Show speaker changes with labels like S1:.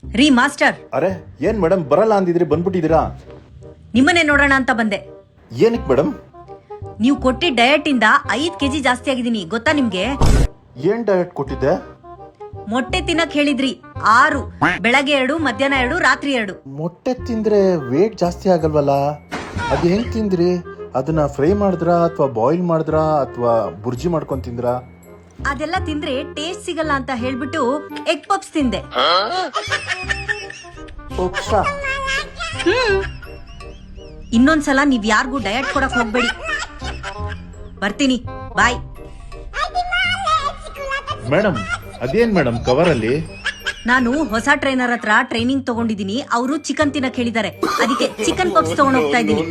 S1: ರೀ ಮಾಸ್ಟರ್,
S2: ಅರೆ ಏನ್ ಮೇಡಮ್ ಬರಲ್ಲ ಅಂದಿದ್ರಿ ಬಂದ್ಬಿಟ್ಟಿದ್ದೀರಾ?
S1: ನಿಮ್ಮನ್ನೇ ನೋಡೋಣ ಅಂತ ಬಂದೆ.
S2: ಏನಕ್ಕೆ ಮೇಡಮ್?
S1: ನೀವು ಕೊಟ್ಟಿದ್ದ ಡಯಟ್ ಇಂದ 5 ಕೆಜಿ ಜಾಸ್ತಿ ಆಗಿದ್ದೀನಿ, ಗೊತ್ತಾ ನಿಮ್ಗೆ?
S2: ಏನ್ ಡಯಟ್ ಕೊಟ್ಟಿದ್ದೆ?
S1: ಮೊಟ್ಟೆ ತಿನ್ನಕ್ ಹೇಳಿದ್ರಿ 6, ಬೆಳಗ್ಗೆ 2, ಮಧ್ಯಾಹ್ನ 2, ರಾತ್ರಿ 2.
S2: ಮೊಟ್ಟೆ ತಿಂದ್ರೆ ವೇಟ್ ಜಾಸ್ತಿ ಆಗಲ್ವಲ್ಲ? ಅದು ಹೆಂಗ್ ತಿಂದ್ರಿ? ಅದನ್ನ ಫ್ರೈ ಮಾಡಿದ್ರಾ ಅಥವಾ ಬಾಯ್ಲ್ ಮಾಡಿದ್ರಾ ಅಥವಾ ಬುರ್ಜಿ ಮಾಡ್ಕೊಂಡ್ ತಿಂದ್ರಾ?
S1: ಅದೆಲ್ಲ ತಿಂದ್ರೆ ಟೇಸ್ಟ್ ಸಿಗಲ್ಲ ಅಂತ ಹೇಳ್ಬಿಟ್ಟು ಎಗ್ ಪಪ್ಸ್ ತಿಂದೆ. ಇನ್ನೊಂದ್ಸಲ ನೀವ್ ಯಾರಿಗೂ ಡಯಟ್ ಕೊಡಕ್ ಹೋಗ್ಬೇಡಿ. ಬರ್ತೀನಿ, ಬಾಯ್.
S2: ಮೇಡಮ್ ಅದೇನ್ ಮೇಡಮ್ ಕವರ್ ಅಲ್ಲಿ?
S1: ನಾನು ಹೊಸ ಟ್ರೈನರ್ ಹತ್ರ ಟ್ರೈನಿಂಗ್ ತಗೊಂಡಿದ್ದೀನಿ. ಅವರು ಚಿಕನ್ ತಿನ್ನಕ್ ಹೇಳಿದ್ದಾರೆ, ಅದಕ್ಕೆ ಚಿಕನ್ ಪಪ್ಸ್ ತಗೊಂಡ್ ಹೋಗ್ತಾ ಇದ್ದೀನಿ.